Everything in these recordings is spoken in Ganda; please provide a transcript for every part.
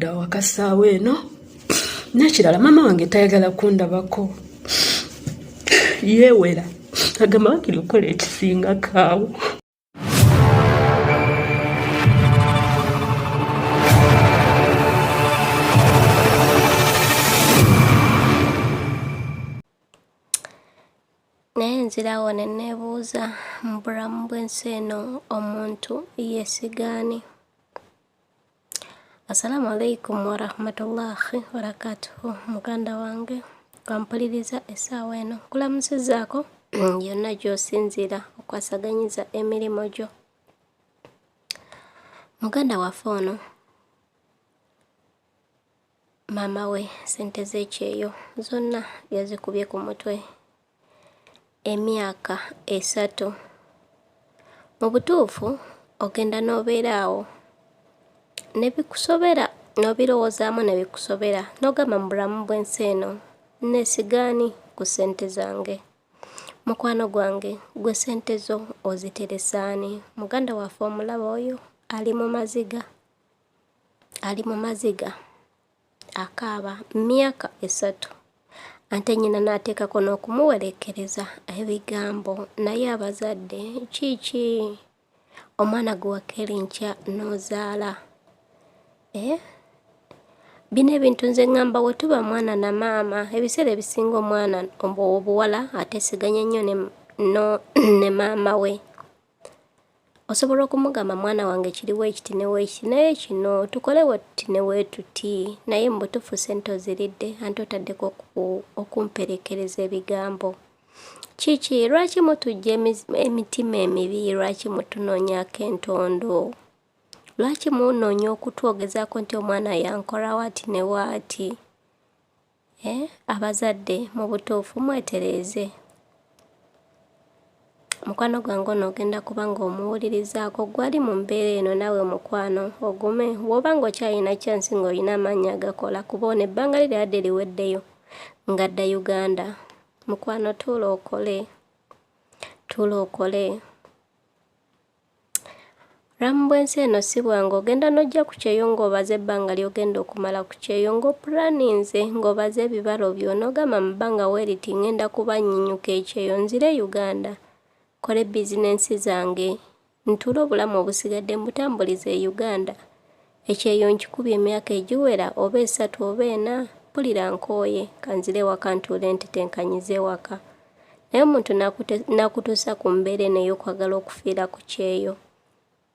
nvudde wakasaawa eno nakirala maama wange tayagala kundabako yeewera agamba wakiri okukola ekisinga kaawo. Naye nzirawo ne neebuuza mu bulamu bw'ensi eno omuntu yeesigaani. Assalamu alaikum warahmatullahi wabarakatuhu. Muganda wange kampuliriza essaawa eno kulamusizaako yonna gy'osinziira okwasaganyiza emirimu gyo. Muganda waffe ono maama we ssente z'ekyeyo zonna yazikubye ku mutwe emyaka 3. Mu butuufu ogenda n'obeera awo ne bikusobera n'obirowoozaamu ne bikusobera n'ogamba mu bulamu bw'ensi eno neesigaani ku ssente zange. Mukwano gwange gwe ssente zo oziteresaani? Muganda waffe omulaba oyo ali mu maziga akaaba myaka 3 ate nnyina n'ateekako n'okumuwerekereza ebigambo. Naye abazadde kiki omwana gwe wakeera enkya n'ozaala? Bino ebintu nze ŋŋamba we tuba mwana na maama ebiseera ebisinga omwana obuwala ateesiganya nnyo ne maama we. Osobola okumugamba mwana wange kiriwo ekiti ne weekiti naye kino tukolewo tuti ne weetuti, naye mu butuufu ssente oziridde ate otaddeko okumperekereza ebigambo. Kiki lwaki mutujja emitima emibi? Lwaki mutunoonyaako entondo? Lwaki munoonya okutwogezaako nti omwana yankola waati ne waati? Abazadde mu butuufu mwetereeze. Mukwano gwange ono ogenda kuba ng'omuwulirizaako gwali mu mbeera eno naawe mukwano ogume bw'oba ng'okyalina chansi ng'olina amaanyi agakola kuba ono ebbanga liradde liweddeyo ng'adda Uganda. Mukwano tuula okole. Bulamu bw'ensi eno si bwangu. Ogenda n'ojja ku kyeyo ng'obaza ebbanga ly'ogenda okumala ku kyeyo ng'opulaninze ng'obaza ebibalo byo n'ogamba mu bbanga weeriti ngenda kuba nnyinyuka ekyeyo nzire Uganda kole bizinensi zange ntuule obulamu obusigadde mbutambulize e Uganda. Ekyeyo nkikubye emyaka egiwera oba 3 oba 4 mpulira nkooye kanzire waka ntuule ntitenkanyize waka. Naye omuntu n'akutuusa ku mbeera eno ey'okwagala okufiira ku kyeyo.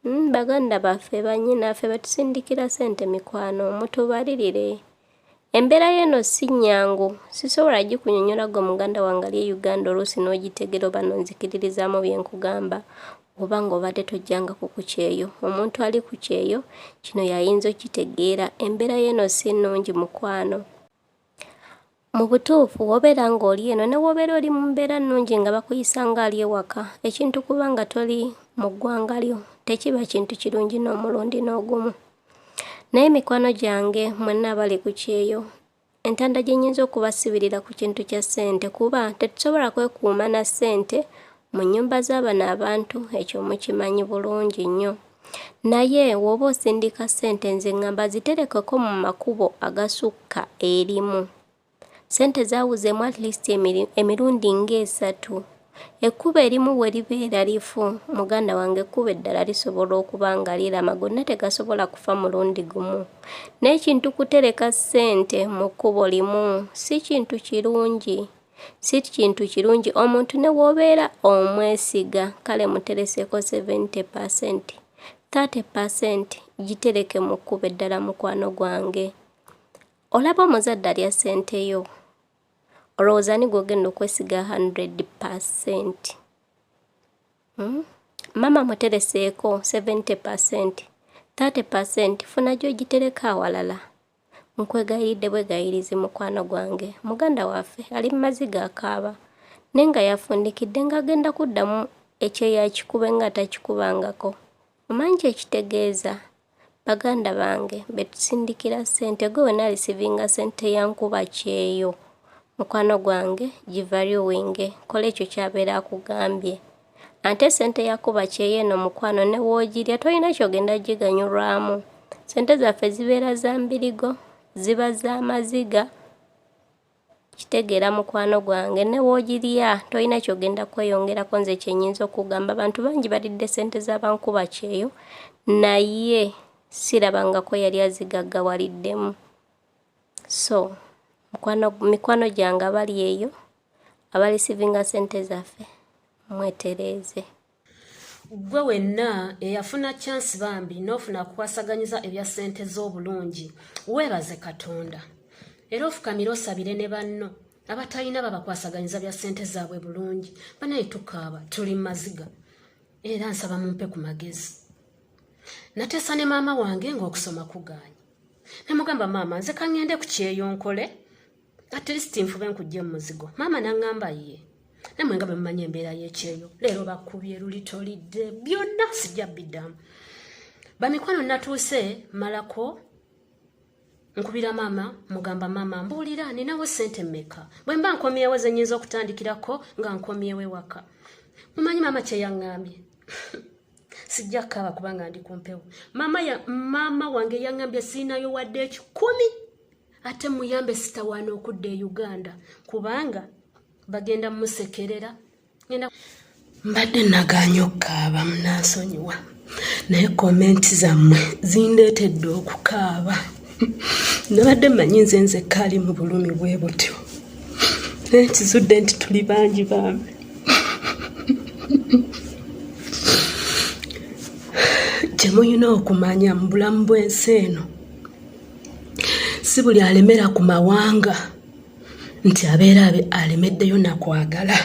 Baganda baffe bannyinaffe betusindikira ssente mikwano mutubalirire. Embeera y'eno si nnyangu, sisobola gikunyonnyola gwe muganda wange ali e Uganda oluusi n'ogitegera oba n'onzikiririzaamu bye nkugamba oba ng'obadde tojjangako ku kyeyo. Omuntu ali ku kyeyo kino yayinza okitegeera. Embeera y'eno si nnungi mukwano. Mu butuufu wobeera ng'oli eno ne wobeera oli mu mbeera nnungi nga bakuyisa ng'ali ewaka, ekintu kuba nga toli mu ggwanga lyo tekiba kintu kirungi n'omulundi n'ogumu. Naye mikwano gyange mwenna abali ku kyeyo, entanda gye nnyinza okubasibirira ku kintu kya ssente kuba tetusobola kwekuuma na ssente mu nnyumba z'abano abantu, ekyo mukimanyi bulungi nnyo. Naye w'oba osindika ssente nze ŋŋamba ziterekeko mu makubo agasukka erimu. Ssente zaawuzeemu at least emirundi nga3. Ekkubo erimu bwe libeera lifu, muganda wange ekkubo eddala lisobola okuba nga lirama, gonna tegasobola kufa mulundi gumu. Naye kintu kutereka ssente mu kkubo limu si kintu kirungi. Omuntu ne w'obeera omwesiga kale mutereseeko 70%, 30% gitereke mu kkubo eddala mukwano gwange. Olaba omuzadde alya ssente yo, olowooza ni gw'ogenda okwesiga 100%. Mama mutereseeko 70%, 30% funa gy'ogitereka awalala. Nkwegayiridde bwegayirizi mukwano gwange. Muganda waffe ali mu maziga akaaba naye nga yafundikidde ng'agenda kuddamu ekyeyo akikube nga takikubangako. Omanyi kyekitegeeza? Baganda bange betusindikira ssente gwe wena alisivinga ssente yankuba kyeyo. Mukwano gwange givaluwinge, kola ekyo kyabeera akugambye. Ate ssente yakuba kyeyo eno mukwano ne woogirya tolina kyogenda giganyulwamu. Ssente zaffe zibeera za mbirigo, ziba za maziga. Kitegeera mukwano gwange, ne woogirya tolina kyogenda kweyongerako. Nze kyenyinza okugamba, abantu bangi balidde ssente z'abankuba kyeyo, naye sirabangako yali azigaggawaliddemu. So mikwano gyange abali eyo, abalisivinga ssente zaffe, mwetereeze. Gwe wenna eyafuna chance bambi n'ofuna kukwasaganyiza ebya ssente z'obulungi, weebaze Katonda. Era ofukamira osabire ne banno abatalina babakwasaganyiza bya ssente zaabwe bulungi. Banaye tukaaba, tuli maziga. Era nsaba mumpe ku magezi. Nateesa ne maama wange ng'okusoma kugaanye. Namugamba, maama, nze kangende ku kyeyo nkole, at least nfube nkujje mu muzigo. Maama n'angamba ye. Namwe nga bwe mumanyi embeera y'ekyeyo. Leero bakubye lulitolidde, byonna sijja biddamu. Bamikwano natuuse malako, nkubira maama, mugamba, maama, mbuulira ninawo ssente mmeka? Bwe mba nkomyewo ze nnyinza okutandikirako nga nkomyewo ewaka. Mumanyi maama kye yaŋŋambye? Sijja kaaba kubanga ndi kumpewo. Maama wange yaŋŋambye siinayo wadde 10, ate muyambe sitawaana okudda e Uganda kubanga bagenda musekerera. Mbadde nagaanye okukaaba, munansonyiwa, naye komenti zammwe zindeetedde okukaaba. Nabadde mmanyi nze nzekka ali mu bulumi bwe butyo, naye kizudde nti tuli bangi bambi. Kye muyina okumanya mu bulamu bw'ensi eno, si buli alemera ku mawanga nti abeera alemeddeyo nakwagala.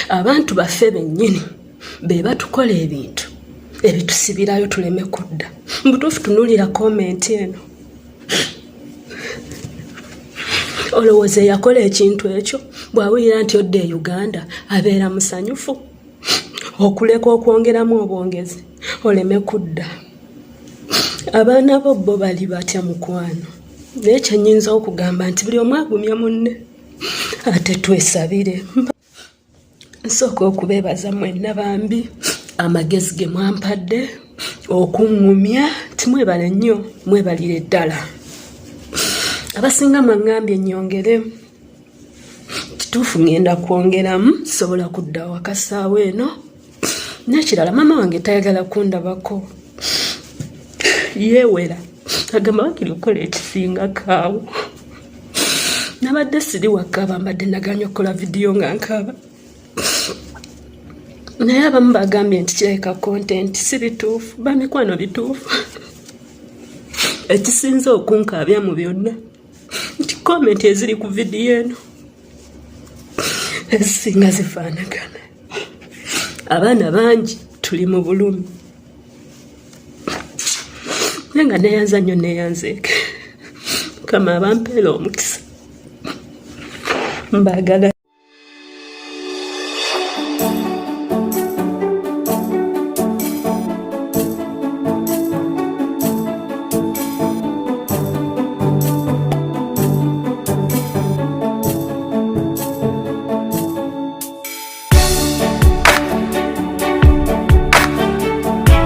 Abantu baffe bennyini be batukola ebintu ebitusibirayo tuleme kudda. Mbutuufu tunuulira komenti eno, olowooza yakola ekintu ekyo bw'awulira nti odda e Uganda abeera musanyufu? Okuleka okwongeramu obwongezi oleme kudda. Abaana bo bali batya mukwano? Naye kyennyinza okugamba nti buli omu agumya munne. Ate twesabire. Nsooka okubeebaza mwenna bambi amagezi ge mwampadde okuŋŋumya. Timwebale nnyo, mwebalire ddala. Abasinga mwaŋŋambye nnyongere. Kituufu ngenda kwongeramu, sobola kudda wakasaawa eno. N'ekirala, maama wange tayagala kundabako. Yeewera. Agamba wakiri okukola ekisinga kaawo. Nabadde siri wakaaba, mbadde nagaanye okukola vidiyo nga nkaaba. Naye abamu bagambye nti kireka kontenti, si bituufu. Bamikwano bituufu. Ekisinza okunkaabya mu byonna nti komenti eziri ku vidiyo eno ezisinga zifaanagana. Abaana bangi tuli mu bulumi. Naye nga neeyanza nnyo neeyanzeeke. Mukama abampeera omukisa. Mbagala.